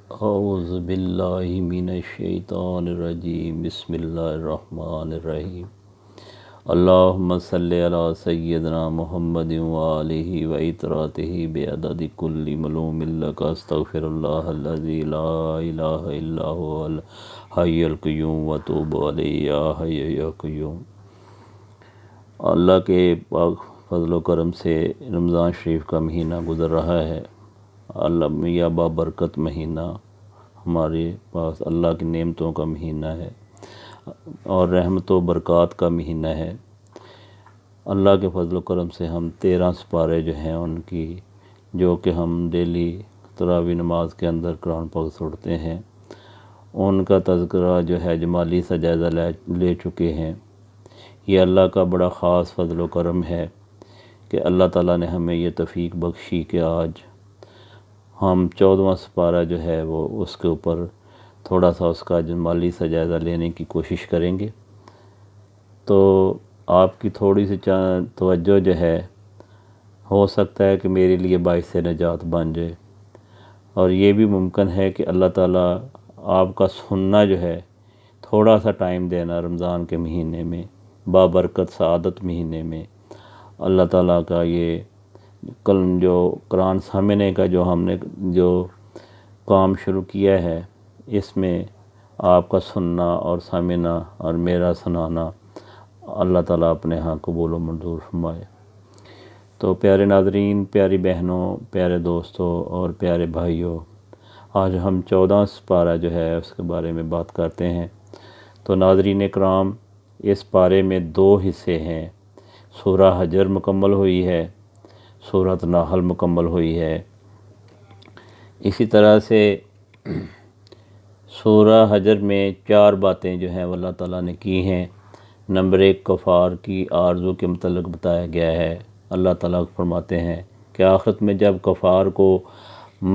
اعوذ باللہ من الشیطان الرجیم بسم اللہ الرحمن الرحیم اللہم صلی علی سیدنا محمد وآلہ وإطراتہ بعدد کل ملوم لک استغفر اللہ الذی لا الہ الا هو الحی القیوم واتوب علیہ یا حی یا قیوم۔ اللہ کے پاک فضل و کرم سے رمضان شریف کا مہینہ گزر رہا ہے۔ اللہ یا بابرکت مہینہ ہمارے پاس اللہ کی نعمتوں کا مہینہ ہے اور رحمت و برکات کا مہینہ ہے۔ اللہ کے فضل و کرم سے ہم 13 سپارے جو ہیں ان کی، جو کہ ہم ڈیلی تراویح نماز کے اندر قرآن پاک سنتے ہیں، ان کا تذکرہ جو ہے جمالی سا جائزہ لے چکے ہیں۔ یہ اللہ کا بڑا خاص فضل و کرم ہے کہ اللہ تعالیٰ نے ہمیں یہ توفیق بخشی کہ آج ہم 14واں سپارہ جو ہے وہ اس کے اوپر تھوڑا سا اس کا جمالی سا جائزہ لینے کی کوشش کریں گے۔ تو آپ کی تھوڑی سی توجہ جو ہے، ہو سکتا ہے کہ میرے لیے باعث نجات بن جائے، اور یہ بھی ممکن ہے کہ اللہ تعالیٰ آپ کا سننا جو ہے، تھوڑا سا ٹائم دینا رمضان کے مہینے میں، بابرکت سعادت مہینے میں، اللہ تعالیٰ کا یہ جو قرآن سامنے کا جو ہم نے جو کام شروع کیا ہے، اس میں آپ کا سننا اور سامنا اور میرا سنانا اللہ تعالیٰ اپنے ہاں قبول و منظور فرمائے۔ تو پیارے ناظرین، پیاری بہنوں، پیارے دوستوں اور پیارے بھائیوں، آج ہم 14 سپارہ جو ہے اس کے بارے میں بات کرتے ہیں۔ تو ناظرین کرام، اس پارے میں 2 حصے ہیں۔ سورہ حجر مکمل ہوئی ہے، سورۃ نحل مکمل ہوئی ہے۔ اسی طرح سے سورہ حجر میں 4 باتیں جو ہیں وہ اللہ تعالیٰ نے کی ہیں۔ نمبر 1، کفار کی آرزو کے متعلق بتایا گیا ہے۔ اللہ تعالیٰ فرماتے ہیں کہ آخرت میں جب کفار کو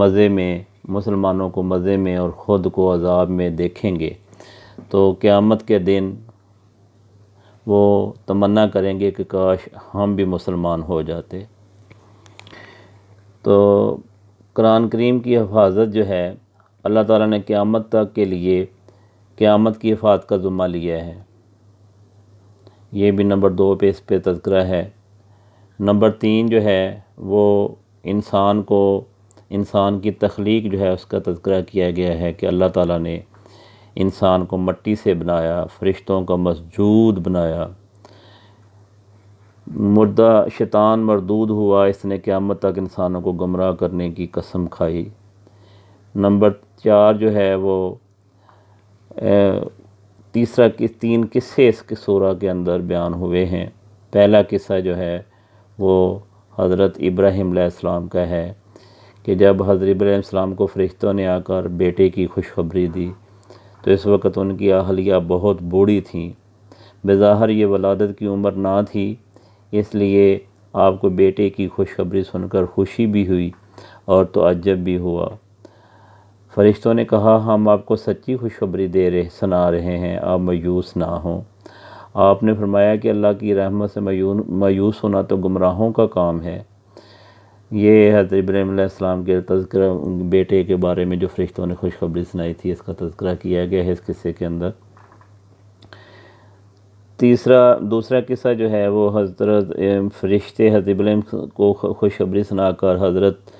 مزے میں، مسلمانوں کو مزے میں اور خود کو عذاب میں دیکھیں گے تو قیامت کے دن وہ تمنا کریں گے کہ کاش ہم بھی مسلمان ہو جاتے۔ تو قرآن کریم کی حفاظت جو ہے، اللہ تعالیٰ نے قیامت تک کے لیے قیامت کی حفاظت کا ذمہ لیا ہے۔ یہ بھی نمبر 2 پہ اس پہ تذکرہ ہے۔ نمبر 3 جو ہے وہ انسان کی تخلیق جو ہے اس کا تذکرہ کیا گیا ہے کہ اللہ تعالیٰ نے انسان کو مٹی سے بنایا، فرشتوں کا مسجود بنایا۔ مردہ شیطان مردود ہوا، اس نے قیامت تک انسانوں کو گمراہ کرنے کی قسم کھائی۔ نمبر 4 جو ہے وہ تیسرا 3 قصے اس کے سورہ کے اندر بیان ہوئے ہیں۔ پہلا قصہ جو ہے وہ حضرت ابراہیم علیہ السلام کا ہے کہ جب حضرت ابراہیم علیہ السلام کو فرشتوں نے آ کر بیٹے کی خوشخبری دی تو اس وقت ان کی اہلیہ بہت بوڑھی تھیں۔ بظاہر یہ ولادت کی عمر نہ تھی، اس لیے آپ کو بیٹے کی خوشخبری سن کر خوشی بھی ہوئی اور تعجب بھی ہوا۔ فرشتوں نے کہا، ہم آپ کو سچی خوشخبری سنا رہے ہیں، آپ مایوس نہ ہوں۔ آپ نے فرمایا کہ اللہ کی رحمت سے مایوس ہونا تو گمراہوں کا کام ہے۔ یہ حضرت ابراہیم علیہ السلام کے تذکرہ، بیٹے کے بارے میں جو فرشتوں نے خوشخبری سنائی تھی، اس کا تذکرہ کیا گیا ہے اس قصے کے اندر۔ دوسرا قصہ جو ہے وہ فرشتے حضرت ابراہیم کو خوشخبری سنا کر حضرت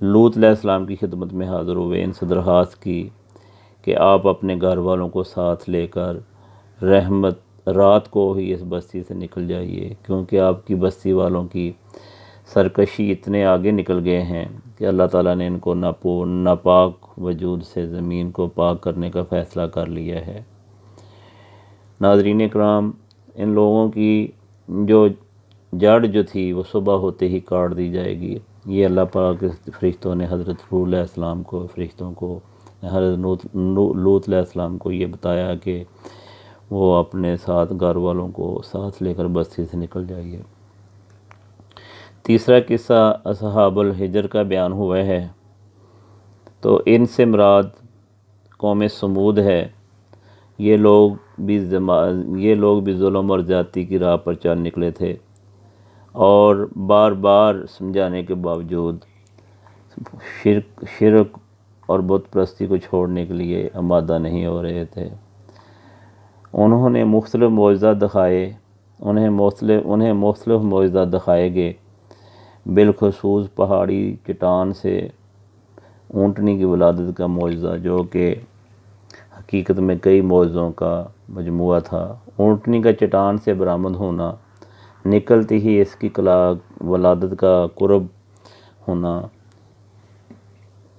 لوط علیہ السلام کی خدمت میں حاضر ہوئے، ان سے درخواست کی کہ آپ اپنے گھر والوں کو ساتھ لے کر رات کو ہی اس بستی سے نکل جائیے، کیونکہ آپ کی بستی والوں کی سرکشی اتنے آگے نکل گئے ہیں کہ اللہ تعالیٰ نے ان کو ناپاک وجود سے زمین کو پاک کرنے کا فیصلہ کر لیا ہے۔ ناظرین کرام، ان لوگوں کی جو جڑ جو تھی وہ صبح ہوتے ہی کاٹ دی جائے گی۔ یہ اللہ پاک کے فرشتوں نے حضرت لوط علیہ السلام کو، حضرت لوط علیہ السلام کو یہ بتایا کہ وہ اپنے ساتھ گھر والوں کو ساتھ لے کر بستی سے نکل جائیے۔ تیسرا قصہ اصحاب الحجر کا بیان ہوا ہے، تو ان سے مراد قوم سمود ہے۔ یہ لوگ بھی ظلم اور زیادتی کی راہ پر چل نکلے تھے، اور بار بار سمجھانے کے باوجود شرک اور بت پرستی کو چھوڑنے کے لیے آمادہ نہیں ہو رہے تھے۔ انہوں نے مختلف معجزات دکھائے، انہیں مختلف معجزات دکھائے گئے، بالخصوص پہاڑی چٹان سے اونٹنی کی ولادت کا معجزہ، جو کہ حقیقت میں کئی معجزوں کا مجموعہ تھا۔ اونٹنی کا چٹان سے برآمد ہونا، نکلتی ہی اس کی ولادت کا قرب ہونا،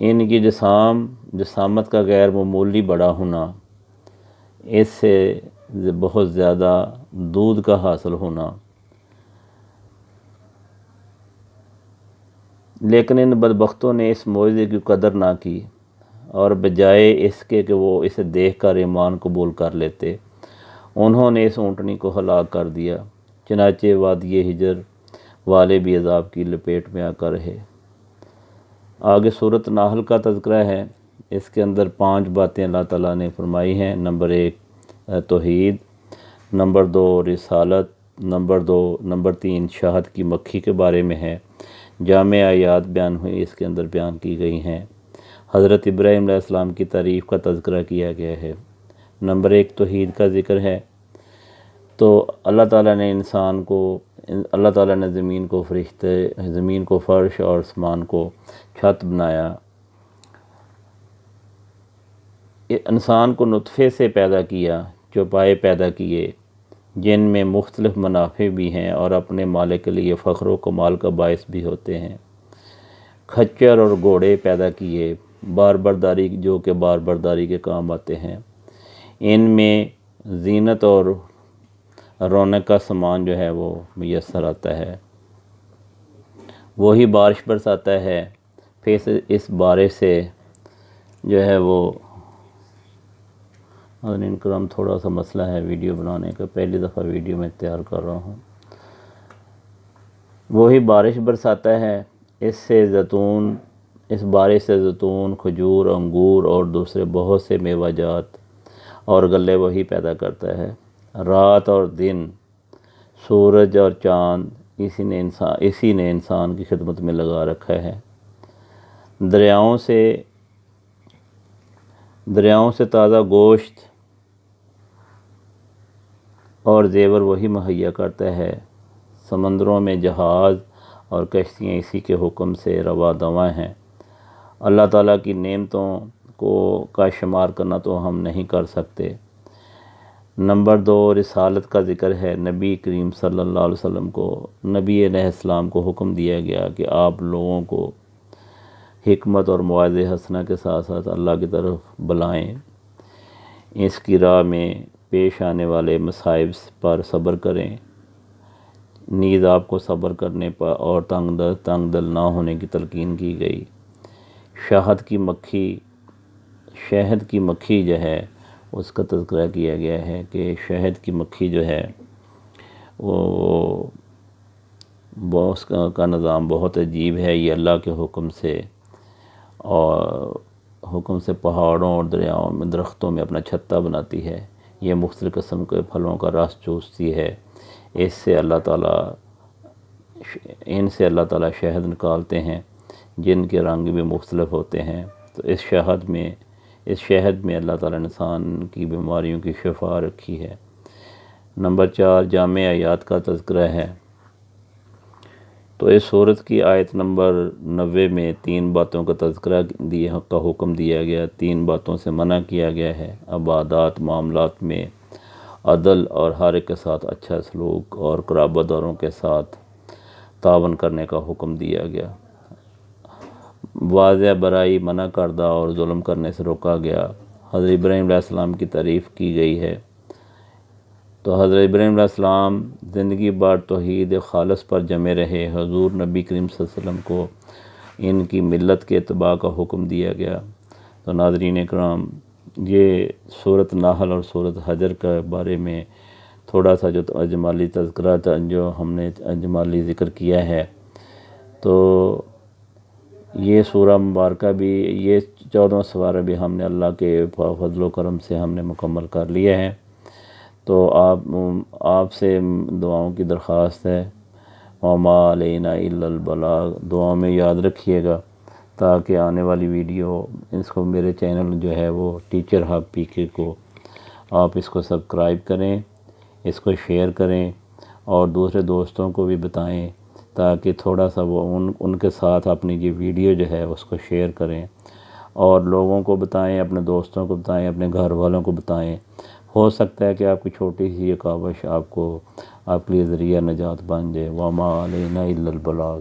ان کی جسامت کا غیر معمولی بڑا ہونا، اس سے بہت زیادہ دودھ کا حاصل ہونا، لیکن ان بدبختوں نے اس معجزے کی قدر نہ کی، اور بجائے اس کے کہ وہ اسے دیکھ کر ایمان قبول کر لیتے، انہوں نے اس اونٹنی کو ہلاک کر دیا۔ چنانچہ وادی ہجر والے بھی عذاب کی لپیٹ میں آ کر رہے۔ آگے سورۃ نحل کا تذکرہ ہے۔ اس کے اندر 5 باتیں اللہ تعالیٰ نے فرمائی ہیں۔ نمبر 1 توحید، نمبر 2 رسالت، نمبر 3 شہد کی مکھی کے بارے میں ہے۔ جامع آیات بیان ہوئی، اس کے اندر بیان کی گئی ہیں۔ حضرت ابراہیم علیہ السلام کی تعریف کا تذکرہ کیا گیا ہے۔ نمبر 1 توحید کا ذکر ہے۔ تو اللہ تعالیٰ نے زمین کو فرش اور آسمان کو چھت بنایا۔ انسان کو نطفے سے پیدا کیا، چوپائے پیدا کیے، جن میں مختلف منافع بھی ہیں اور اپنے مالک کے لیے فخر و کمال کا باعث بھی ہوتے ہیں۔ کھچر اور گھوڑے پیدا کیے، جو کہ بار برداری کے کام آتے ہیں۔ ان میں زینت اور رونق کا سامان جو ہے وہ میسر آتا ہے۔ وہی بارش برساتا ہے، پھر اس بارش سے جو ہے وہ حضرین کرام تھوڑا سا مسئلہ ہے ویڈیو بنانے کا، پہلی دفعہ ویڈیو میں تیار کر رہا ہوں۔ وہی بارش برساتا ہے، اس بارش سے زیتون، کھجور، انگور اور دوسرے بہت سے میوہ جات اور غلے وہی پیدا کرتا ہے۔ رات اور دن، سورج اور چاند اسی نے انسان کی خدمت میں لگا رکھا ہے۔ دریاؤں سے تازہ گوشت اور زیور وہی مہیا کرتا ہے۔ سمندروں میں جہاز اور کشتیاں اسی کے حکم سے رواں دواں ہیں۔ اللہ تعالیٰ کی نعمتوں کا شمار کرنا تو ہم نہیں کر سکتے۔ نمبر 2 رسالت کا ذکر ہے۔ نبی کریم صلی اللہ علیہ وسلم کو، نبی علیہ السلام کو حکم دیا گیا کہ آپ لوگوں کو حکمت اور موعظہ حسنہ کے ساتھ ساتھ اللہ کی طرف بلائیں، اس کی راہ میں پیش آنے والے مصائب پر صبر کریں، نیز آپ کو صبر کرنے پر اور تنگ دل نہ ہونے کی تلقین کی گئی۔ شہد کی مکھی جو ہے اس کا تذکرہ کیا گیا ہے کہ شہد کی مکھی جو ہے اس کا نظام بہت عجیب ہے۔ یہ اللہ کے حکم سے پہاڑوں اور دریاؤں میں، درختوں میں اپنا چھتہ بناتی ہے۔ یہ مختلف قسم کے پھلوں کا رس چوستی ہے۔ ان سے اللہ تعالیٰ شہد نکالتے ہیں، جن کے رنگ بھی مختلف ہوتے ہیں۔ تو اس شہد میں اللہ تعالیٰ نے انسان کی بیماریوں کی شفا رکھی ہے۔ نمبر 4 جامع آیات کا تذکرہ ہے۔ تو اس سورت کی آیت نمبر 90 میں 3 باتوں کا تذکرہ کا حکم دیا گیا، 3 باتوں سے منع کیا گیا ہے۔ عبادات، معاملات میں عدل اور ہر ایک کے ساتھ اچھا سلوک اور قرابت داروں کے ساتھ تعاون کرنے کا حکم دیا گیا۔ واضح برائی منع کردہ اور ظلم کرنے سے روکا گیا۔ حضرت ابراہیم علیہ السلام کی تعریف کی گئی ہے۔ تو حضرت ابراہیم علیہ السلام زندگی بھر توحید خالص پر جمے رہے۔ حضور نبی کریم صلی اللہ علیہ وسلم کو ان کی ملت کے اتباع کا حکم دیا گیا۔ تو ناظرین اکرام، یہ سورۃ نحل اور سورۃ حجر کے بارے میں تھوڑا سا جو اجمالی تذکرہ تھا، جو ہم نے اجمالی ذکر کیا ہے۔ تو یہ سورہ مبارکہ بھی، یہ 14 سوارہ بھی ہم نے اللہ کے فضل و کرم سے ہم نے مکمل کر لیا ہے۔ تو آپ سے دعاؤں کی درخواست ہے، وَمَا عَلَيْنَا إِلَّا الْبَلَاغُ، دعاؤں میں یاد رکھیے گا تاکہ آنے والی ویڈیو اس کو میرے چینل جو ہے وہ ٹیچر ہب پی کے کو آپ اس کو سبسکرائب کریں، اس کو شیئر کریں اور دوسرے دوستوں کو بھی بتائیں تاکہ تھوڑا سا وہ ان کے ساتھ اپنی یہ ویڈیو جو ہے اس کو شیئر کریں اور لوگوں کو بتائیں، اپنے دوستوں کو بتائیں، اپنے گھر والوں کو بتائیں۔ ہو سکتا ہے کہ آپ کی چھوٹی سی یہ کاوش آپ کے لیے ذریعہ نجات بن جائے۔ وما علینا الا البلاغ۔